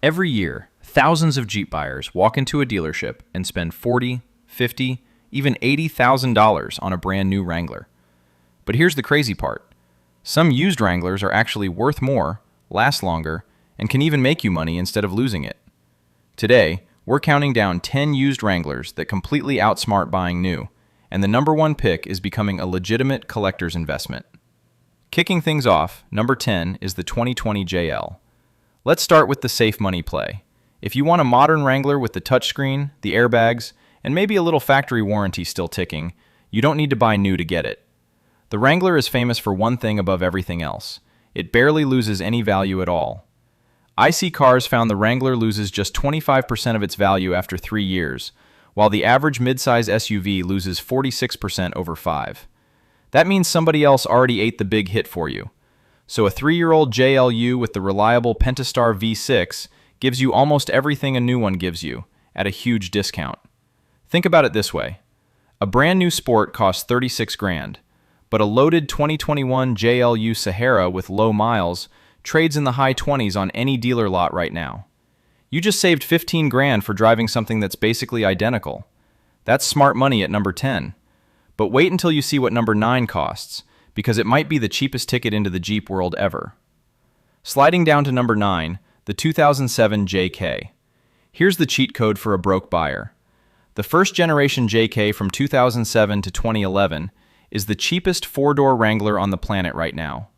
Every year, thousands of Jeep buyers walk into a dealership and spend $40, $50, even $80,000 on a brand new Wrangler. But here's the crazy part. Some used Wranglers are actually worth more, last longer, and can even make you money instead of losing it. Today, we're counting down 10 used Wranglers that completely outsmart buying new, and the number one pick is becoming a legitimate collector's investment. Kicking things off, number 10 is the 2020 JL. Let's start with the safe money play. If you want a modern Wrangler with the touchscreen, the airbags, and maybe a little factory warranty still ticking, you don't need to buy new to get it. The Wrangler is famous for one thing above everything else. It barely loses any value at all. IC Cars found the Wrangler loses just 25% of its value after 3 years, while the average midsize SUV loses 46% over 5. That means somebody else already ate the big hit for you. So a 3-year-old JLU with the reliable Pentastar V6 gives you almost everything a new one gives you, at a huge discount. Think about it this way. A brand new Sport costs 36 grand, but a loaded 2021 JLU Sahara with low miles trades in the high 20s on any dealer lot right now. You just saved 15 grand for driving something that's basically identical. That's smart money at number 10. But wait until you see what number 9 costs, because it might be the cheapest ticket into the Jeep world ever. Sliding down to number 9, the 2007 JK. Here's the cheat code for a broke buyer. The first generation JK from 2007 to 2011 is the cheapest 4-door Wrangler on the planet right now.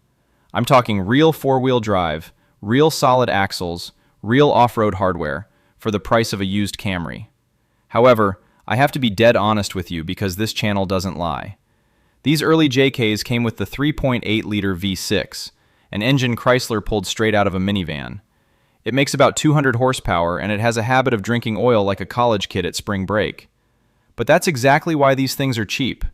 I'm talking real 4-wheel drive, real solid axles, real off-road hardware, for the price of a used Camry. However, I have to be dead honest with you because this channel doesn't lie. These early JKs came with the 3.8-liter V6, an engine Chrysler pulled straight out of a minivan. It makes about 200 horsepower and it has a habit of drinking oil like a college kid at spring break. But that's exactly why these things are cheap.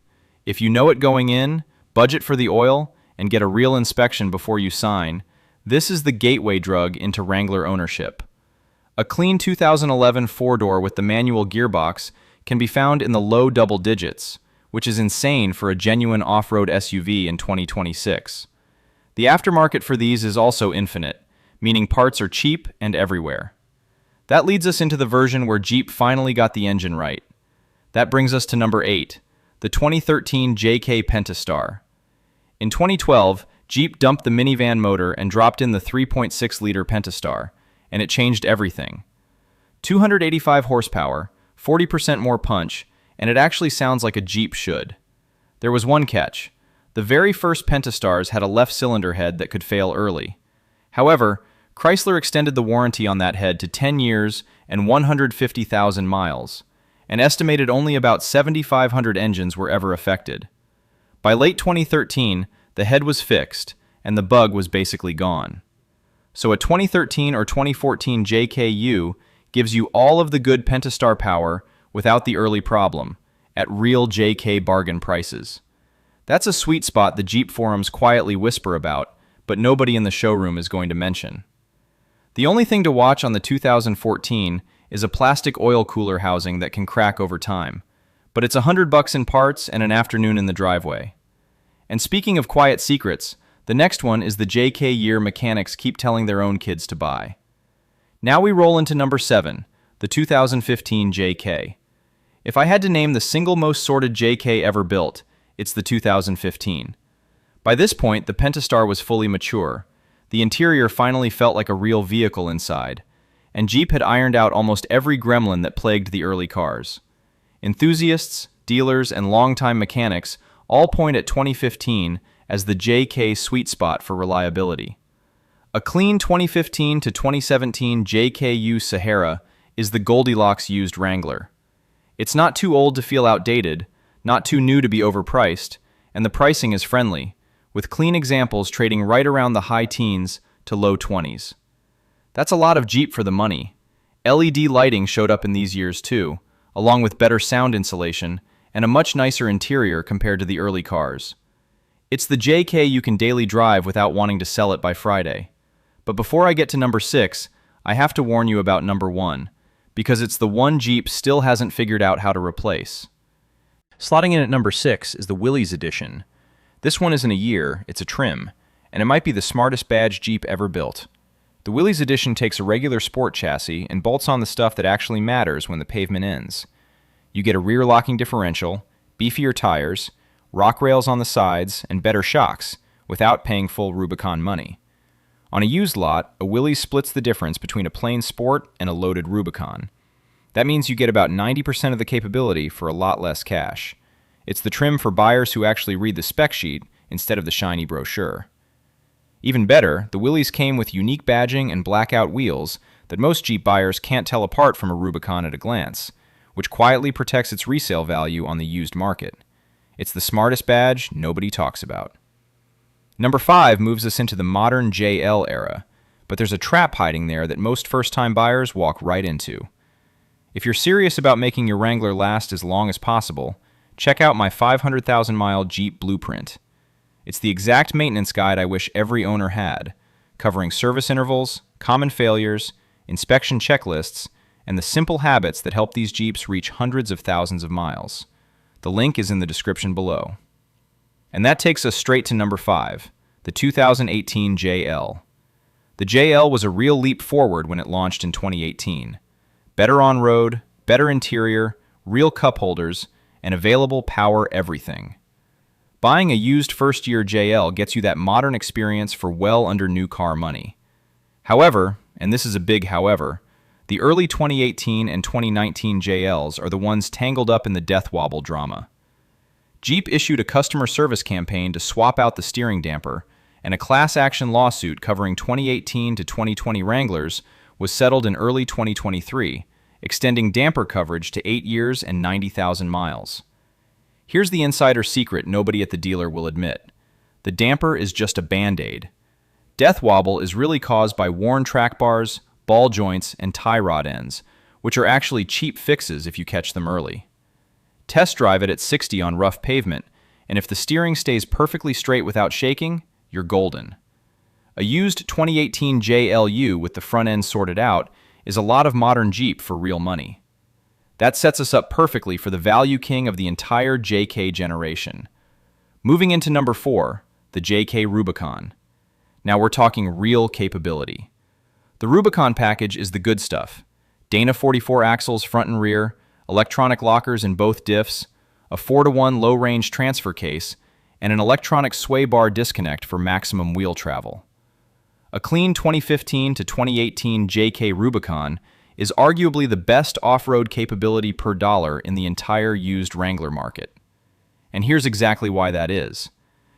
If you know it going in, budget for the oil, and get a real inspection before you sign, this is the gateway drug into Wrangler ownership. A clean 2011 4-door with the manual gearbox can be found in the low double digits, which is insane for a genuine off-road SUV in 2026. The aftermarket for these is also infinite, meaning parts are cheap and everywhere. That leads us into the version where Jeep finally got the engine right. That brings us to number 8, the 2013 JK Pentastar. In 2012, Jeep dumped the minivan motor and dropped in the 3.6-liter Pentastar, and it changed everything. 285 horsepower, 40% more punch, and it actually sounds like a Jeep should. There was one catch. The very first Pentastars had a left cylinder head that could fail early. However, Chrysler extended the warranty on that head to 10 years and 150,000 miles, and estimated only about 7,500 engines were ever affected. By late 2013, the head was fixed, and the bug was basically gone. So a 2013 or 2014 JKU gives you all of the good Pentastar power without the early problem, at real JK bargain prices. That's a sweet spot the Jeep forums quietly whisper about, but nobody in the showroom is going to mention. The only thing to watch on the 2014 is a plastic oil cooler housing that can crack over time, but it's $100 in parts and an afternoon in the driveway. And speaking of quiet secrets, the next one is the JK year mechanics keep telling their own kids to buy. Now we roll into number 7, the 2015 JK. If I had to name the single most sorted JK ever built, it's the 2015. By this point, the Pentastar was fully mature. The interior finally felt like a real vehicle inside, and Jeep had ironed out almost every gremlin that plagued the early cars. Enthusiasts, dealers, and longtime mechanics all point at 2015 as the JK sweet spot for reliability. A clean 2015 to 2017 JKU Sahara is the Goldilocks used Wrangler. It's not too old to feel outdated, not too new to be overpriced, and the pricing is friendly, with clean examples trading right around the high teens to low 20s. That's a lot of Jeep for the money. LED lighting showed up in these years too, along with better sound insulation and a much nicer interior compared to the early cars. It's the JK you can daily drive without wanting to sell it by Friday. But before I get to number 6, I have to warn you about number 1, because it's the one Jeep still hasn't figured out how to replace. Slotting in at number 6 is the Willys edition. This one isn't a year, it's a trim, and it might be the smartest badge Jeep ever built. The Willys edition takes a regular sport chassis and bolts on the stuff that actually matters when the pavement ends. You get a rear-locking differential, beefier tires, rock rails on the sides, and better shocks, without paying full Rubicon money. On a used lot, a Willys splits the difference between a plain Sport and a loaded Rubicon. That means you get about 90% of the capability for a lot less cash. It's the trim for buyers who actually read the spec sheet instead of the shiny brochure. Even better, the Willys came with unique badging and blackout wheels that most Jeep buyers can't tell apart from a Rubicon at a glance, which quietly protects its resale value on the used market. It's the smartest badge nobody talks about. Number 5 moves us into the modern JL era, but there's a trap hiding there that most first-time buyers walk right into. If you're serious about making your Wrangler last as long as possible, check out my 500,000-mile Jeep Blueprint. It's the exact maintenance guide I wish every owner had, covering service intervals, common failures, inspection checklists, and the simple habits that help these Jeeps reach hundreds of thousands of miles. The link is in the description below. And that takes us straight to number 5, the 2018 JL. The JL was a real leap forward when it launched in 2018. Better on-road, better interior, real cup holders, and available power everything. Buying a used first-year JL gets you that modern experience for well under new car money. However, and this is a big however, the early 2018 and 2019 JLs are the ones tangled up in the death wobble drama. Jeep issued a customer service campaign to swap out the steering damper, and a class action lawsuit covering 2018 to 2020 Wranglers was settled in early 2023, extending damper coverage to 8 years and 90,000 miles. Here's the insider secret nobody at the dealer will admit. The damper is just a band-aid. Death wobble is really caused by worn track bars, ball joints, and tie rod ends, which are actually cheap fixes if you catch them early. Test drive it at 60 on rough pavement, and if the steering stays perfectly straight without shaking, you're golden. A used 2018 JLU with the front end sorted out is a lot of modern Jeep for real money. That sets us up perfectly for the value king of the entire JK generation. Moving into number 4, the JK Rubicon. Now we're talking real capability. The Rubicon package is the good stuff. Dana 44 axles front and rear, electronic lockers in both diffs, a 4-to-1 low-range transfer case, and an electronic sway bar disconnect for maximum wheel travel. A clean 2015 to 2018 JK Rubicon is arguably the best off-road capability per dollar in the entire used Wrangler market. And here's exactly why that is.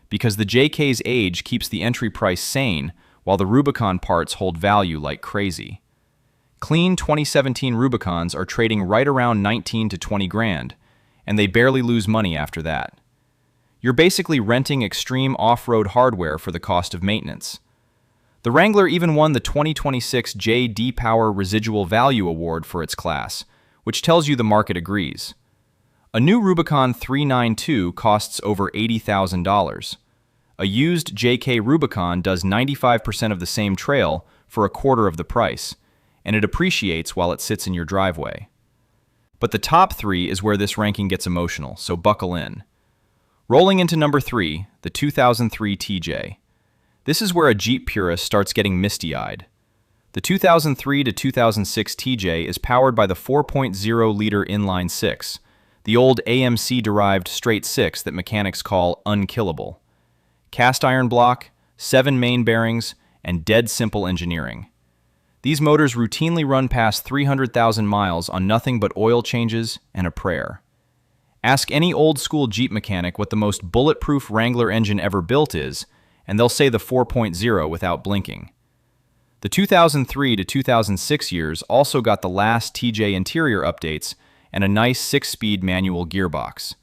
Because the JK's age keeps the entry price sane, while the Rubicon parts hold value like crazy. Clean 2017 Rubicons are trading right around 19 to 20 grand, and they barely lose money after that. You're basically renting extreme off-road hardware for the cost of maintenance. The Wrangler even won the 2026 J.D. Power Residual Value Award for its class, which tells you the market agrees. A new Rubicon 392 costs over $80,000. A used JK Rubicon does 95% of the same trail for a quarter of the price, and it appreciates while it sits in your driveway. But the top 3 is where this ranking gets emotional, so buckle in. Rolling into number 3, the 2003 TJ. This is where a Jeep purist starts getting misty-eyed. The 2003 to 2006 TJ is powered by the 4.0-liter inline-6, the old AMC-derived straight-six that mechanics call unkillable. Cast iron block, 7 main bearings, and dead simple engineering. These motors routinely run past 300,000 miles on nothing but oil changes and a prayer. Ask any old-school Jeep mechanic what the most bulletproof Wrangler engine ever built is, and they'll say the 4.0 without blinking. The 2003 to 2006 years also got the last TJ interior updates and a nice 6-speed manual gearbox.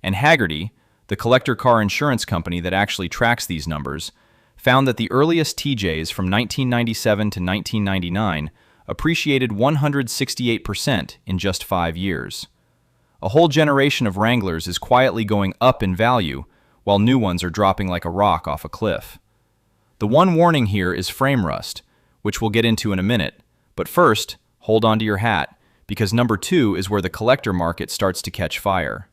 And Haggerty, the collector car insurance company that actually tracks these numbers, found that the earliest TJs from 1997 to 1999 appreciated 168% in just 5 years. A whole generation of Wranglers is quietly going up in value, while new ones are dropping like a rock off a cliff. The one warning here is frame rust, which we'll get into in a minute, but first, hold on to your hat, because number 2 is where the collector market starts to catch fire.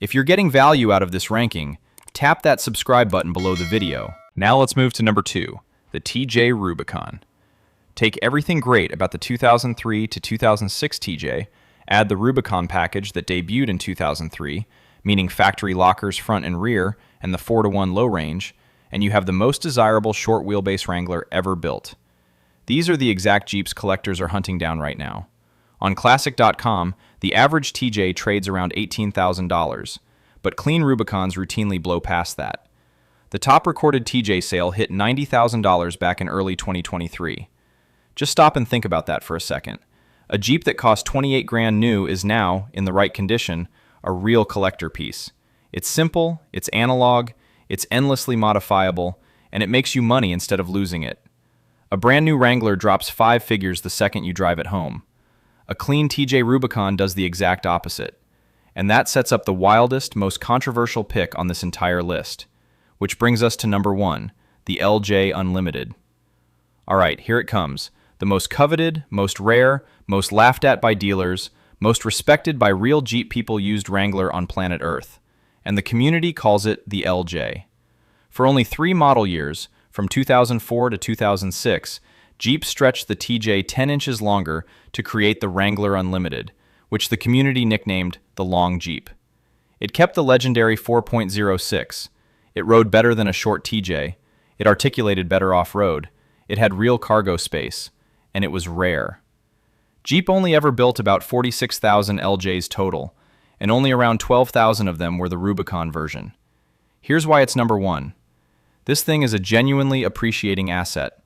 If you're getting value out of this ranking, tap that subscribe button below the video. Now let's move to number 2, the TJ Rubicon. Take everything great about the 2003 to 2006 TJ, add the Rubicon package that debuted in 2003, meaning factory lockers front and rear and the 4-to-1 low range, and you have the most desirable short wheelbase Wrangler ever built. These are the exact Jeeps collectors are hunting down right now. On Classic.com, the average TJ trades around $18,000, but clean Rubicons routinely blow past that. The top recorded TJ sale hit $90,000 back in early 2023. Just stop and think about that for a second. A Jeep that cost 28 grand new is now, in the right condition, a real collector piece. It's simple, it's analog, it's endlessly modifiable, and it makes you money instead of losing it. A brand new Wrangler drops 5 figures the second you drive it home. A clean TJ Rubicon does the exact opposite. And that sets up the wildest, most controversial pick on this entire list. Which brings us to number 1, the LJ Unlimited. Alright, here it comes. The most coveted, most rare, most laughed at by dealers, most respected by real Jeep people used Wrangler on planet Earth. And the community calls it the LJ. For only 3 model years, from 2004 to 2006, Jeep stretched the TJ 10 inches longer to create the Wrangler Unlimited, which the community nicknamed the Long Jeep. It kept the legendary 4.06. It rode better than a short TJ. It articulated better off-road. It had real cargo space. And it was rare. Jeep only ever built about 46,000 LJs total, and only around 12,000 of them were the Rubicon version. Here's why it's number 1. This thing is a genuinely appreciating asset.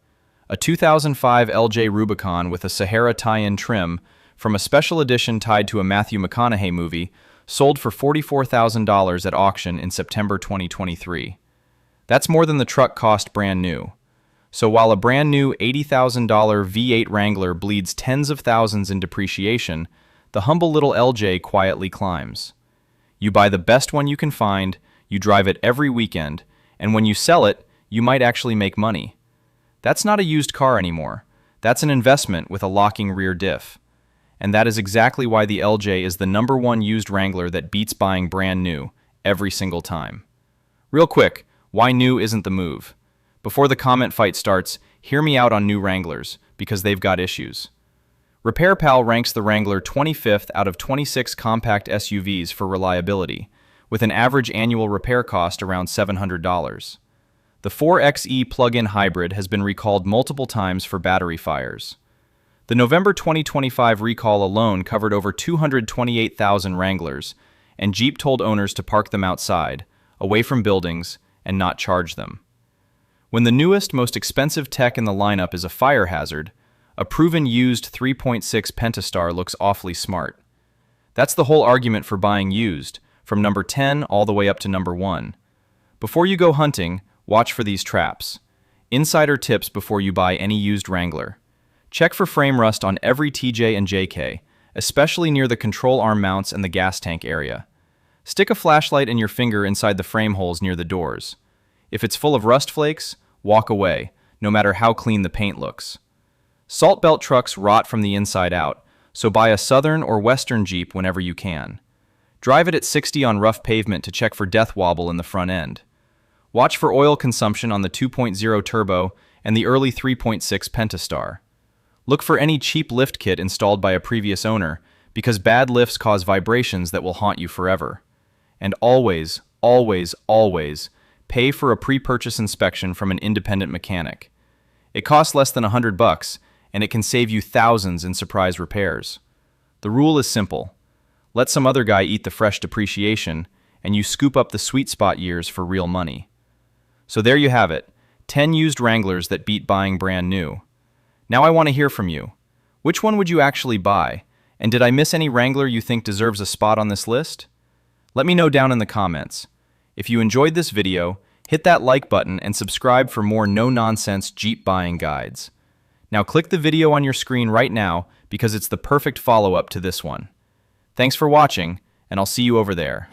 A 2005 LJ Rubicon with a Sahara tie-in trim from a special edition tied to a Matthew McConaughey movie sold for $44,000 at auction in September 2023. That's more than the truck cost brand new. So while a brand new $80,000 V8 Wrangler bleeds tens of thousands in depreciation, the humble little LJ quietly climbs. You buy the best one you can find, you drive it every weekend, and when you sell it, you might actually make money. That's not a used car anymore. That's an investment with a locking rear diff. And that is exactly why the LJ is the number 1 used Wrangler that beats buying brand new every single time. Real quick, why new isn't the move? Before the comment fight starts, hear me out on new Wranglers, because they've got issues. RepairPal ranks the Wrangler 25th out of 26 compact SUVs for reliability, with an average annual repair cost around $700. The 4xe plug-in hybrid has been recalled multiple times for battery fires. The November 2025 recall alone covered over 228,000 Wranglers, and Jeep told owners to park them outside, away from buildings, and not charge them. When the newest, most expensive tech in the lineup is a fire hazard, a proven used 3.6 Pentastar looks awfully smart. That's the whole argument for buying used, from number 10 all the way up to number 1. Before you go hunting, watch for these traps. Insider tips before you buy any used Wrangler. Check for frame rust on every TJ and JK, especially near the control arm mounts and the gas tank area. Stick a flashlight in your finger inside the frame holes near the doors. If it's full of rust flakes, walk away, no matter how clean the paint looks. Salt belt trucks rot from the inside out, so buy a southern or western Jeep whenever you can. Drive it at 60 on rough pavement to check for death wobble in the front end. Watch for oil consumption on the 2.0 turbo and the early 3.6 Pentastar. Look for any cheap lift kit installed by a previous owner, because bad lifts cause vibrations that will haunt you forever. And always, always, always, pay for a pre-purchase inspection from an independent mechanic. It costs less than $100, and it can save you thousands in surprise repairs. The rule is simple. Let some other guy eat the fresh depreciation, and you scoop up the sweet spot years for real money. So there you have it, 10 used Wranglers that beat buying brand new. Now I want to hear from you. Which one would you actually buy? And did I miss any Wrangler you think deserves a spot on this list? Let me know down in the comments. If you enjoyed this video, hit that like button and subscribe for more no-nonsense Jeep buying guides. Now click the video on your screen right now because it's the perfect follow-up to this one. Thanks for watching, and I'll see you over there.